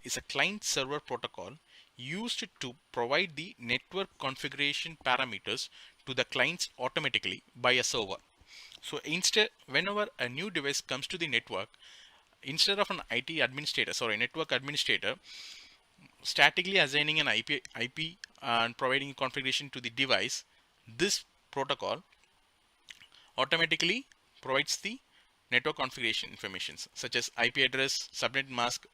is a client server protocol used to provide the network configuration parameters to the clients automatically by a server. So instead, whenever a new device comes to the network, instead of an IT administrator, sorry, network administrator, statically assigning an IP and providing configuration to the device, this protocol automatically provides the network configuration informations such as IP address, subnet mask,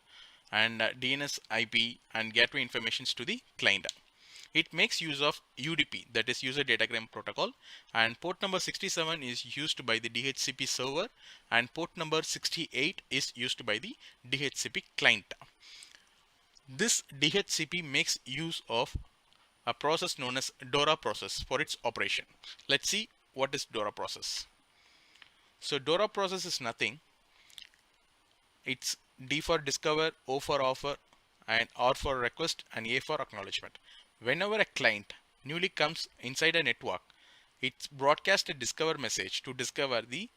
and DNS IP and gateway informations to the client. It makes use of UDP, that is user datagram protocol, and port number 67 is used by the DHCP server and port number 68 is used by the DHCP client. This DHCP makes use of a process known as DORA process for its operation. Let's see what is DORA process. So DORA process is nothing. It's D for discover, O for offer, and R for request, and A for acknowledgement. Whenever a client newly comes inside a network, it's broadcast a discover message to discover the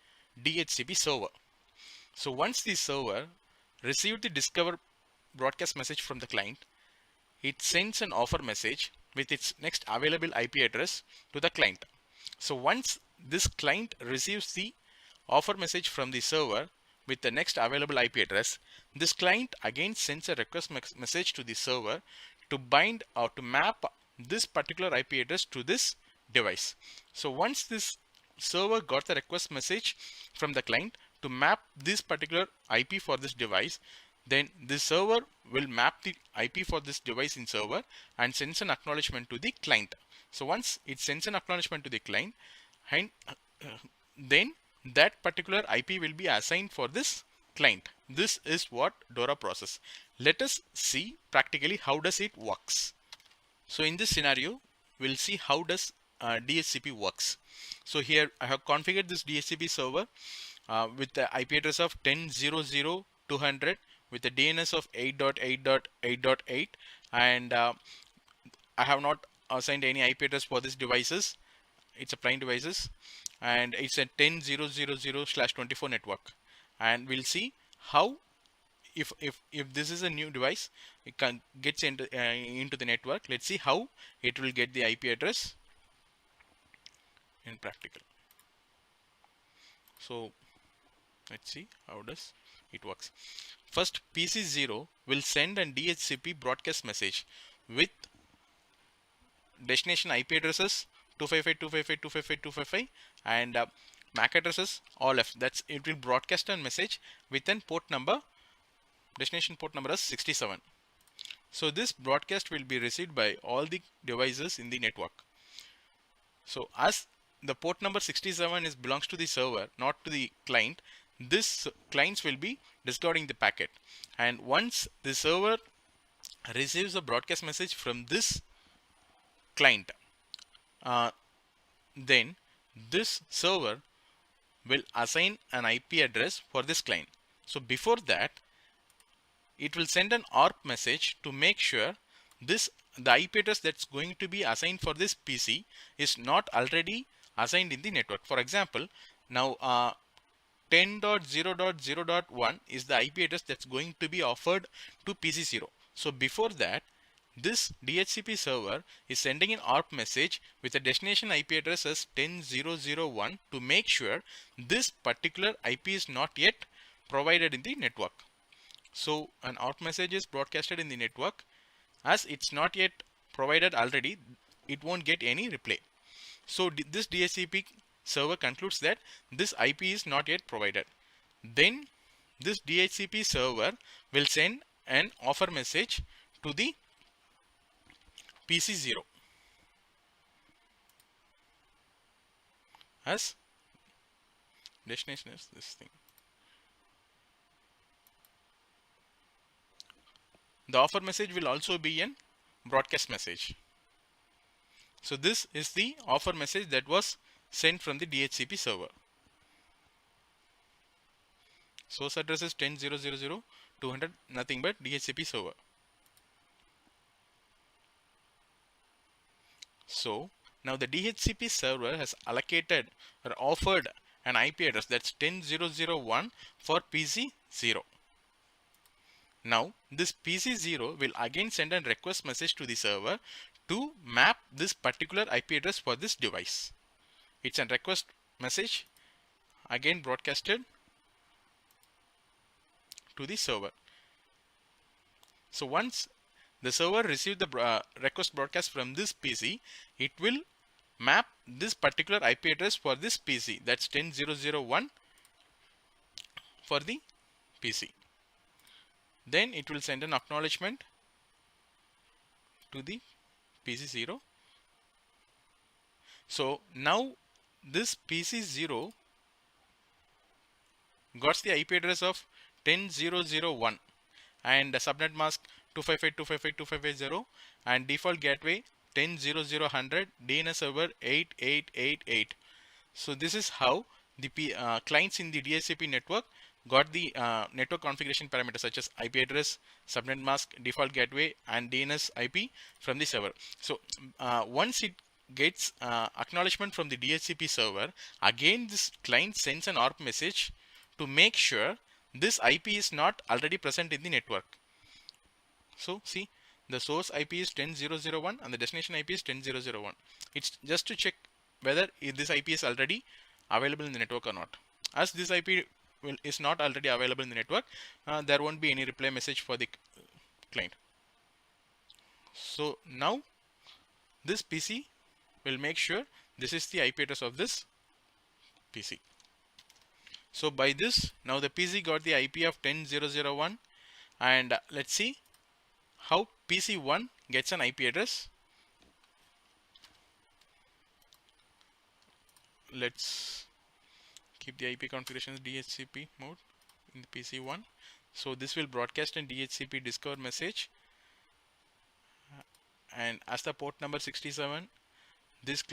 DHCP server. So once the server receives the discover broadcast message from the client, it sends an offer message with its next available IP address to the client. So once this client receives the offer message from the server with the next available IP address, this client again sends a request message to the server to bind or to map this particular IP address to this device. So once this server got the request message from the client to map this particular IP for this device, then this server will map the IP for this device in server and sends an acknowledgement to the client. So once it sends an acknowledgement to the client, and then that particular IP will be assigned for this client. This is what DORA process. Let us see practically how does it works. So in this scenario, we'll see how does DHCP works. So here I have configured this DHCP server with the IP address of 10.0.0.200 with the DNS of 8.8.8.8, and I have not assigned any IP address for these devices. It's a plain devices, and it's a 10.0.0.0/24 network. And we'll see how if this is a new device, it gets into the network. Let's see how it will get the IP address in practical. So let's see how does it works. First, PC0 will send an DHCP broadcast message with destination IP addresses 255.255.255.255 and MAC addresses all F. That's it will broadcast a message with an port number, destination port number is 67. So this broadcast will be received by all the devices in the network. So as the port number 67 belongs to the server, not to the client, this clients will be discarding the packet. And once the server receives a broadcast message from this client, then this server will assign an IP address for this client. So before that, it will send an ARP message to make sure the IP address that's going to be assigned for this PC is not already assigned in the network. For example, now 10.0.0.1 is the IP address that's going to be offered to PC0. So before that, this DHCP server is sending an ARP message with a destination IP address as 10.0.0.1 to make sure this particular IP is not yet provided in the network. So an ARP message is broadcasted in the network. As it's not yet provided already, it won't get any reply. So this DHCP server concludes that this IP is not yet provided. Then this DHCP server will send an offer message to the PC0 as destination is this thing. The offer message will also be a broadcast message. So this is the offer message that was sent from the DHCP server. Source address is 10.0.0.200, nothing but DHCP server. So now the DHCP server has allocated or offered an IP address that's 10.0.0.1 for PC0. Now this PC0 will again send a request message to the server to map this particular IP address for this device. It's a request message again broadcasted to the server. So once the server receives the request broadcast from this PC, it will map this particular IP address for this PC, that's 10.0.0.1 for the PC. Then it will send an acknowledgement to the PC0. So now this PC0 got the IP address of 10.0.0.1 and the subnet mask 255.255.255.0 and default gateway 10.0.0.100 DNS server 8888. So this is how the clients in the DHCP network got the network configuration parameters such as IP address, subnet mask, default gateway and DNS IP from the server. So once it gets acknowledgement from the DHCP server, again this client sends an ARP message to make sure this IP is not already present in the network. So see, the source IP is 10.0.0.1 and the destination IP is 10.0.0.1. It's just to check whether this IP is already available in the network or not. As this IP is not already available in the network, there won't be any reply message for the client. So now this PC will make sure this is the IP address of this PC. So by this, now the PC got the IP of 10.0.0.1 and let's see how PC1 gets an IP address. Let's keep the IP configuration as DHCP mode in the PC1. So this will broadcast an DHCP discover message, and as the port number 67, this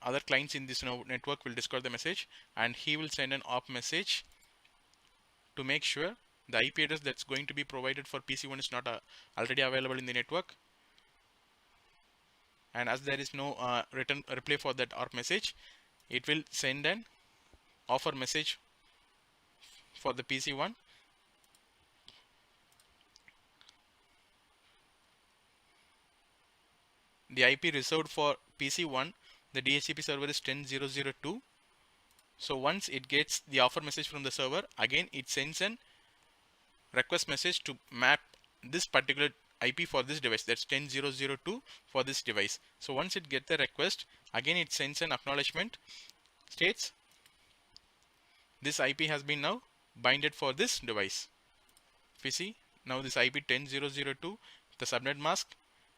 other clients in this network will discover the message, and he will send an ARP message to make sure the IP address that's going to be provided for PC1 is not already available in the network. And as there is no return reply for that ARP message, it will send an offer message for the PC1. The IP reserved for PC1, the DHCP server is 10.0.0.2. So once it gets the offer message from the server, again it sends an request message to map this particular IP for this device, that's 10.0.0.2 for this device. So once it gets the request, again it sends an acknowledgement, states this IP has been now binded for this device. If you see, now this IP 10.0.0.2, the subnet mask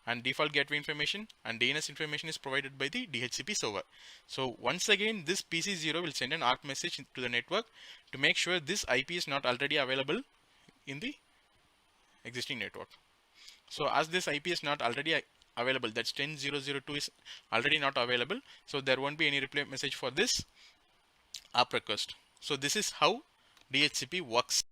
and default gateway information and DNS information is provided by the DHCP server. So once again this PC0 will send an ARP message to the network to make sure this IP is not already available in the existing network. So as this IP is not already available, that's 10.0.0.2 is already not available, so there won't be any reply message for this ARP request. So this is how DHCP works.